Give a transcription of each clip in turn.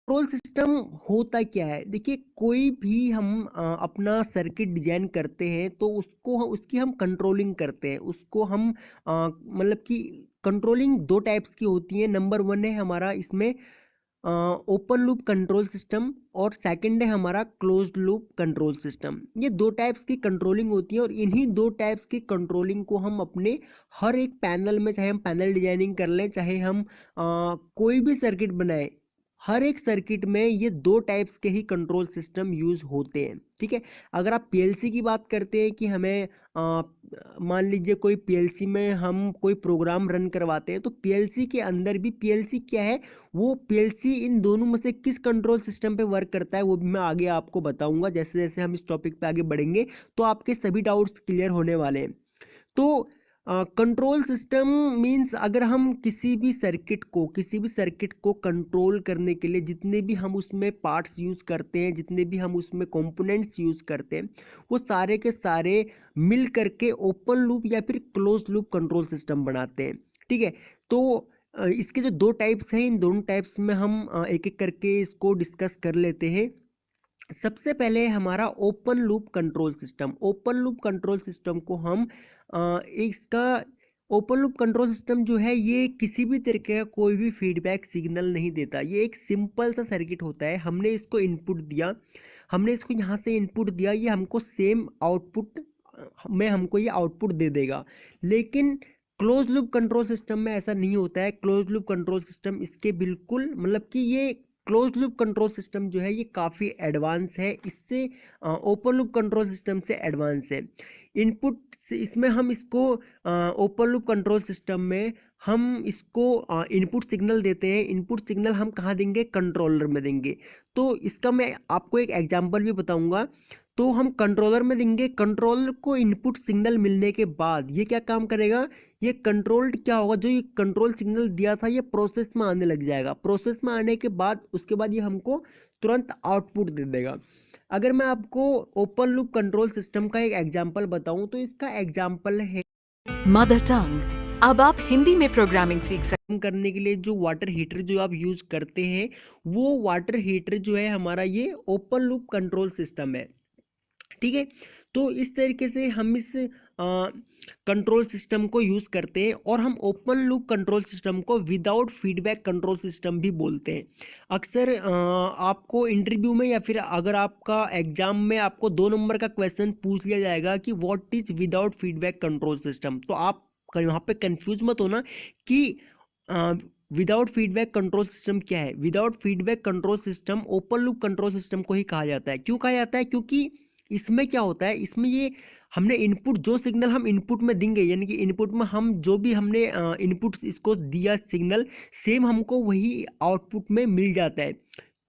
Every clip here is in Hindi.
कंट्रोल सिस्टम होता क्या है? देखिए, कोई भी हम अपना सर्किट डिजाइन करते हैं तो उसकी हम कंट्रोलिंग करते हैं। उसको हम मतलब कि कंट्रोलिंग दो टाइप्स की होती है। नंबर वन है हमारा इसमें ओपन लूप कंट्रोल सिस्टम, और सेकंड है हमारा क्लोज्ड लूप कंट्रोल सिस्टम। ये दो टाइप्स की कंट्रोलिंग होती है, और इन्हीं दो टाइप्स की कंट्रोलिंग को हम अपने हर एक पैनल में, चाहे हम पैनल डिजाइनिंग कर लें, चाहे हम कोई भी सर्किट बनाए, हर एक सर्किट में ये दो टाइप्स के ही कंट्रोल सिस्टम यूज होते हैं। ठीक है। अगर आप पीएलसी की बात करते हैं कि हमें मान लीजिए कोई पीएलसी में हम कोई प्रोग्राम रन करवाते हैं, तो पीएलसी के अंदर भी पीएलसी क्या है, वो पीएलसी इन दोनों में से किस कंट्रोल सिस्टम पे वर्क करता है वो भी मैं आगे आपको बताऊंगा। जैसे जैसे हम इस टॉपिक पे आगे बढ़ेंगे तो आपके सभी डाउट्स क्लियर होने वाले हैं। तो कंट्रोल सिस्टम मींस, अगर हम किसी भी सर्किट को कंट्रोल करने के लिए जितने भी हम उसमें पार्ट्स यूज करते हैं, जितने भी हम उसमें कंपोनेंट्स यूज करते हैं, वो सारे के सारे मिल करके ओपन लूप या फिर क्लोज लूप कंट्रोल सिस्टम बनाते हैं। ठीक है। तो इसके जो दो टाइप्स हैं, इन दोनों टाइप्स में हम एक एक करके इसको डिस्कस कर लेते हैं। सबसे पहले हमारा open loop control system. Open loop control system को हम इसका ओपन लूप कंट्रोल सिस्टम जो है, ये किसी भी तरीके का कोई भी फीडबैक सिग्नल नहीं देता। ये एक सिंपल सा सर्किट होता है। हमने इसको इनपुट दिया, हमने इसको यहाँ से इनपुट दिया, ये हमको सेम आउटपुट में हमको ये आउटपुट दे देगा। लेकिन क्लोज लूप कंट्रोल सिस्टम में ऐसा नहीं होता है। क्लोज लूप कंट्रोल सिस्टम इसके बिल्कुल मतलब कि ये क्लोज लूप कंट्रोल सिस्टम जो है ये काफ़ी एडवांस है, इससे ओपन लूप कंट्रोल सिस्टम से एडवांस है। इनपुट से इसमें हम इसको ओपन लूप कंट्रोल सिस्टम में हम इसको इनपुट सिग्नल देते हैं। इनपुट सिग्नल हम कहाँ देंगे? कंट्रोलर में देंगे। तो इसका मैं आपको एक एग्जांपल भी बताऊंगा। तो हम कंट्रोलर में देंगे, कंट्रोलर को इनपुट सिग्नल मिलने के बाद ये क्या काम करेगा, ये कंट्रोल्ड क्या होगा, जो ये कंट्रोल सिग्नल दिया था ये प्रोसेस में आने लग जाएगा। प्रोसेस में आने के बाद उसके बाद ये हमको तुरंत आउटपुट दे देगा। अगर मैं आपको ओपन लूप कंट्रोल सिस्टम का एक एग्जांपल बताऊं तो इसका एग्जांपल है, मदर टंग। अब आप हिंदी में प्रोग्रामिंग सीख सकते गर्म करने के लिए जो वाटर हीटर जो आप यूज करते हैं, वो वाटर हीटर जो है हमारा ये ओपन लूप कंट्रोल सिस्टम है। ठीक है। तो इस तरीके से हम इस कंट्रोल सिस्टम को यूज करते हैं, और हम ओपन लूप कंट्रोल सिस्टम को विदाउट फीडबैक कंट्रोल सिस्टम भी बोलते हैं। अक्सर आपको इंटरव्यू में या फिर अगर आपका एग्जाम में आपको 2 नंबर का क्वेश्चन पूछ लिया जाएगा कि what is without feedback control system, तो आप वहाँ पे कंफ्यूज मत होना कि विदाउट फीडबैक कंट्रोल सिस्टम क्या है। Without feedback control system open loop control system को ही कहा जाता है। क्यों कहा जाता है? क्योंकि इसमें क्या होता है, इसमें ये हमने इनपुट, जो सिग्नल हम इनपुट में देंगे, यानी कि इनपुट में हम जो भी हमने इनपुट इसको दिया सिग्नल, सेम हमको वही आउटपुट में मिल जाता है।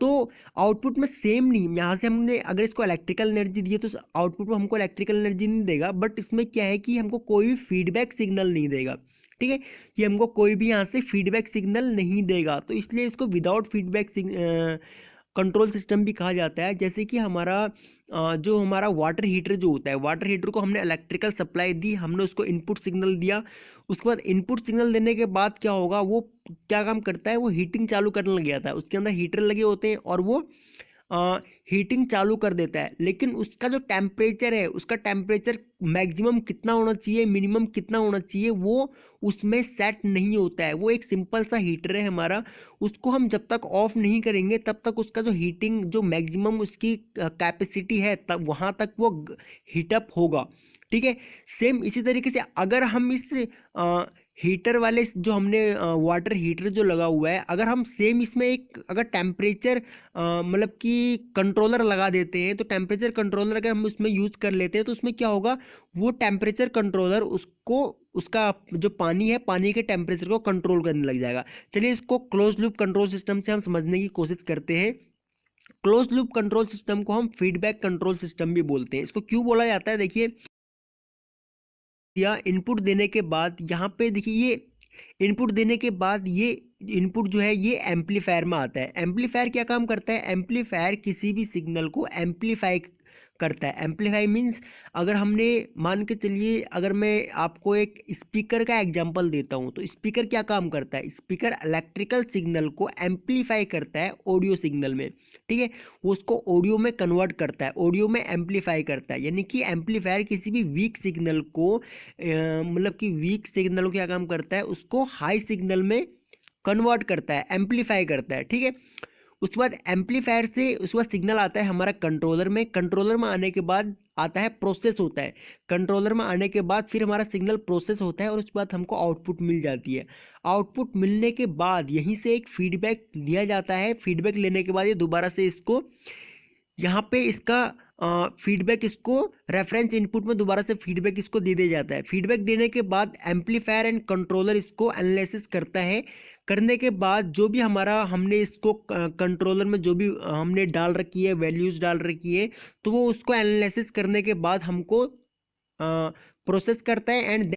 तो आउटपुट में सेम नहीं, यहाँ से हमने अगर इसको इलेक्ट्रिकल एनर्जी दी है तो आउटपुट में हमको इलेक्ट्रिकल एनर्जी नहीं देगा, बट इसमें क्या है कि हमको कोई भी फीडबैक सिग्नल नहीं देगा। ठीक है। ये हमको कोई भी यहाँ से फीडबैक सिग्नल नहीं देगा, तो इसलिए इसको विदाउट फीडबैक कंट्रोल सिस्टम भी कहा जाता है। जैसे कि हमारा जो हमारा वाटर हीटर जो होता है, वाटर हीटर को हमने इलेक्ट्रिकल सप्लाई दी, हमने उसको इनपुट सिग्नल दिया। उसके बाद इनपुट सिग्नल देने के बाद क्या होगा, वो क्या काम करता है, वो हीटिंग चालू करने लग जाता है। उसके अंदर हीटर लगे होते हैं और वो हीटिंग चालू कर देता है। लेकिन उसका जो टेम्परेचर है, उसका टेम्परेचर मैक्सिमम कितना होना चाहिए, मिनिमम कितना होना चाहिए, वो उसमें सेट नहीं होता है। वो एक सिंपल सा हीटर है हमारा, उसको हम जब तक ऑफ नहीं करेंगे तब तक उसका जो हीटिंग, जो मैक्सिमम उसकी कैपेसिटी है, तब वहाँ तक वो हीटअप होगा। ठीक है। सेम इसी तरीके से अगर हम इस हीटर वाले जो हमने वाटर हीटर जो लगा हुआ है, अगर हम सेम इसमें एक अगर टेम्परेचर मतलब कि कंट्रोलर लगा देते हैं, तो टेम्परेचर कंट्रोलर अगर हम उसमें यूज कर लेते हैं तो उसमें क्या होगा, वो टेम्परेचर कंट्रोलर उसको, उसका जो पानी है, पानी के टेम्परेचर को कंट्रोल करने लग जाएगा। चलिए इसको क्लोज लूप कंट्रोल सिस्टम से हम समझने की कोशिश करते हैं। क्लोज लूप कंट्रोल सिस्टम को हम फीडबैक कंट्रोल सिस्टम भी बोलते हैं। इसको क्यों बोला जाता है? देखिए, या इनपुट देने के बाद यहाँ पे देखिए, ये इनपुट देने के बाद ये इनपुट जो है ये एम्पलीफायर में आता है। एम्पलीफायर क्या काम करता है? एम्पलीफायर किसी भी सिग्नल को एम्पलीफाई करता है। एम्पलीफाई मीन्स अगर हमने मान के चलिए, अगर मैं आपको एक स्पीकर का एग्जांपल देता हूँ, तो स्पीकर क्या काम करता है? स्पीकर इलेक्ट्रिकल सिग्नल को एम्पलीफाई करता है ऑडियो सिग्नल में, ठीक है, वो उसको ऑडियो में कन्वर्ट करता है, ऑडियो में एम्पलीफाई करता है। यानी कि एम्पलीफायर किसी भी वीक सिग्नल को मतलब कि वीक सिग्नल को क्या काम करता है, उसको हाई सिग्नल में कन्वर्ट करता है, एम्पलीफाई करता है, ठीक है। उसके बाद एम्पलीफायर से उसके बाद सिग्नल आता है हमारा कंट्रोलर में, कंट्रोलर में आने के बाद आता है प्रोसेस होता है, कंट्रोलर में आने के बाद फिर हमारा सिग्नल प्रोसेस होता है और उसके बाद हमको आउटपुट मिल जाती है। आउटपुट मिलने के बाद यहीं से एक फीडबैक लिया जाता है, फीडबैक लेने के बाद ये दोबारा से इसको यहाँ पे इसका फीडबैक इसको रेफरेंस इनपुट में दोबारा से फीडबैक इसको दे दिया जाता है। फीडबैक देने के बाद एम्पलीफायर एंड कंट्रोलर इसको एनालिसिस करता है। करने के बाद जो भी हमारा हमने इसको कंट्रोलर में जो भी हमने डाल रखी है, वैल्यूज डाल रखी है, तो वो उसको एनालिसिस करने के बाद हमको प्रोसेस करता है एंड